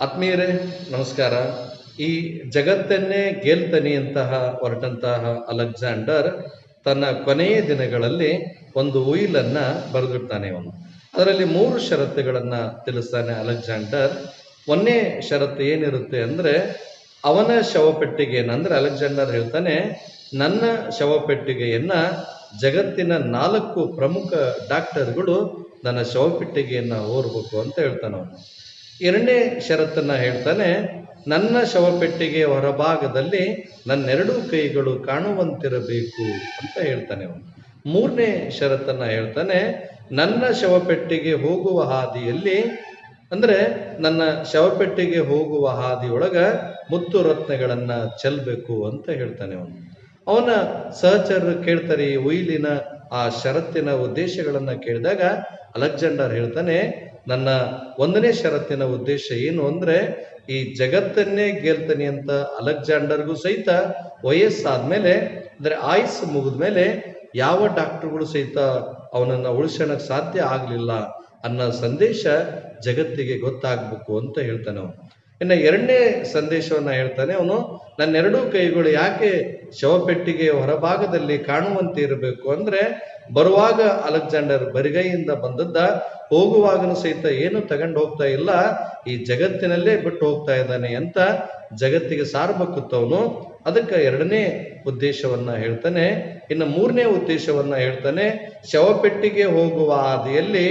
ಆತ್ಮೀಯರೇ ನಮಸ್ಕಾರ. ಈ ಜಗತ್ತನ್ನೇ ಗೆಲ್ತನಿಯಂತಹ ಹೊರಟಂತಹ ಅಲೆಕ್ಸಾಂಡರ್ ತನ್ನ ಕೊನೆಯ ದಿನಗಳಲ್ಲಿ ಒಂದು ಉಯಿಲನ್ನ ಬರೆದಿರ್ತಾನೆ. ಅವನು ಅದರಲ್ಲಿ 3 ಷರತ್ತುಗಳನ್ನ ತಿಳಿಸ್ತಾನೆ ಅಲೆಕ್ಸಾಂಡರ್. ಒಂದೇ ಷರತ್ತು ಏನಿರುತ್ತೆ ಅಂದ್ರೆ ಅವನ ಶವಪೆಟ್ಟಿಗೆಯನ್ನ, ಅಂದ್ರೆ ಅಲೆಕ್ಸಾಂಡರ್ ಹೇಳ್ತಾನೆ, ನನ್ನ ಶವಪೆಟ್ಟಿಗೆಯನ್ನ ಜಗತ್ತಿನ 4 ಪ್ರಮುಖ ಡಾಕ್ಟರ್ಗಳು ನನ್ನ ಶವಪೆಟ್ಟಿಗೆಯನ್ನ ಓರ್ಬೇಕು ಅಂತ ಹೇಳ್ತಾನೆ ಅವನು. ಎರಡನೇ ಷರತ್ತನ್ನ ಹೇಳ್ತಾನೆ, ನನ್ನ ಶವಪೆಟ್ಟಿಗೆಯ ಹೊರಭಾಗದಲ್ಲಿ ನನ್ನೆರಡೂ ಕೈಗಳು ಕಾಣುವಂತಿರಬೇಕು ಅಂತ ಹೇಳ್ತಾನೆ ಅವನು. ಮೂರನೇ ಷರತ್ತನ್ನ ಹೇಳ್ತಾನೆ, ನನ್ನ ಶವಪೆಟ್ಟಿಗೆ ಹೋಗುವ ಹಾದಿಯಲ್ಲಿ, ಅಂದ್ರೆ ನನ್ನ ಶವಪೆಟ್ಟಿಗೆ ಹೋಗುವ ಹಾದಿಯೊಳಗ ಮುತ್ತು ರತ್ನಗಳನ್ನ ಚೆಲ್ಬೇಕು ಅಂತ ಹೇಳ್ತಾನೆ ಅವನು. ಅವನ ಸಹಚರರು ಕೇಳ್ತಾರೆ ಈ ಉಯಿಲಿನ ಆ ಷರತ್ತಿನ ಉದ್ದೇಶಗಳನ್ನ ಕೇಳಿದಾಗ ಅಲೆಕ್ಸಾಂಡರ್ ಹೇಳ್ತಾನೆ, ನನ್ನ 1ನೇ ಷರತ್ತಿನ ಉದ್ದೇಶ ಏನು ಅಂದ್ರೆ ಈ ಜಗತ್ತನ್ನೇ ಗೆಲ್ತಾನೆ ಅಂತ ಅಲೆಕ್ಸಾಂಡರ್ಗೂ ಸಹಿತ ವಯಸ್ಸಾದ್ಮೇಲೆ, ಅಂದ್ರೆ ಆಯುಸ್ಸು ಮುಗಿದ್ಮೇಲೆ ಯಾವ ಡಾಕ್ಟರ್ಗಳು ಸಹಿತ ಅವನನ್ನ ಉಳಿಸೋಣಕ್ಕೆ ಸಾಧ್ಯ ಆಗ್ಲಿಲ್ಲ ಅನ್ನೋ ಸಂದೇಶ ಜಗತ್ತಿಗೆ ಗೊತ್ತಾಗ್ಬೇಕು ಅಂತ ಹೇಳ್ತಾನೆ ಅವನು. ಇನ್ನು 2ನೇ ಸಂದೇಶವನ್ನ ಹೇಳ್ತಾನೆ ಅವನು, ನನ್ನೆರಡೂ ಕೈಗಳು ಯಾಕೆ ಶವಪೆಟ್ಟಿಗೆಯ ಹೊರಭಾಗದಲ್ಲಿ ಕಾಣುವಂತೆ ಇರಬೇಕು ಅಂದ್ರೆ, ಬರುವಾಗ ಅಲೆಕ್ಸಾಂಡರ್ ಬರಿಗೈಯಿಂದ ಬಂದದ್ದ, ಹೋಗುವಾಗನು ಸಹಿತ ಏನು ತಗೊಂಡು ಹೋಗ್ತಾ ಇಲ್ಲ, ಈ ಜಗತ್ತಿನಲ್ಲೇ ಬಿಟ್ಟು ಹೋಗ್ತಾ ಇದ್ದಾನೆ ಅಂತ ಜಗತ್ತಿಗೆ ಸಾರ್ಬೇಕುತ್ತವನು. ಅದಕ್ಕೆ 2ನೇ ಉದ್ದೇಶವನ್ನ ಹೇಳ್ತಾನೆ. ಇನ್ನು 3ನೇ ಉದ್ದೇಶವನ್ನ ಹೇಳ್ತಾನೆ, ಶವಪೆಟ್ಟಿಗೆ ಹೋಗುವ ಹಾದಿಯಲ್ಲಿ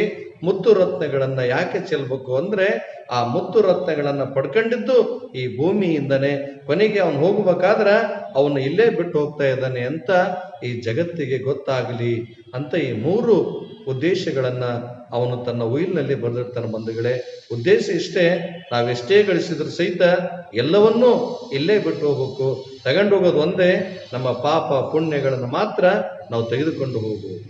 ಮುತ್ತು ರತ್ನಗಳನ್ನ ಯಾಕೆ ಚೆಲ್ಬೇಕು ಅಂದ್ರೆ, ಆ ಮುತ್ತು ರತ್ನಗಳನ್ನ ಪಡ್ಕೊಂಡಿದ್ದು ಈ ಭೂಮಿಯಿಂದನೇ, ಕೊನೆಗೆ ಅವನು ಹೋಗ್ಬೇಕಾದ್ರೆ ಅವನು ಇಲ್ಲೇ ಬಿಟ್ಟು ಹೋಗ್ತಾ ಇದ್ದಾನೆ ಅಂತ ಈ ಜಗತ್ತಿಗೆ ಗೊತ್ತಾಗಲಿ ಅಂತ ಈ 3 ಉದ್ದೇಶಗಳನ್ನ ಅವನು ತನ್ನ ಉಯಿಲ್ನಲ್ಲಿ ಬರೆದಿರ್ತಾನೆ. ಬಂಧುಗಳೇ, ಉದ್ದೇಶ ಇಷ್ಟೇ, ನಾವೆಷ್ಟೇ ಗಳಿಸಿದ್ರು ಸಹಿತ ಎಲ್ಲವನ್ನೂ ಇಲ್ಲೇ ಬಿಟ್ಟು ಹೋಗ್ಬೇಕು. ತಗೊಂಡು ಹೋಗೋದು ಒಂದೇ, ನಮ್ಮ ಪಾಪ ಪುಣ್ಯಗಳನ್ನು ಮಾತ್ರ ನಾವು ತೆಗೆದುಕೊಂಡು ಹೋಗ್ಬೋದು.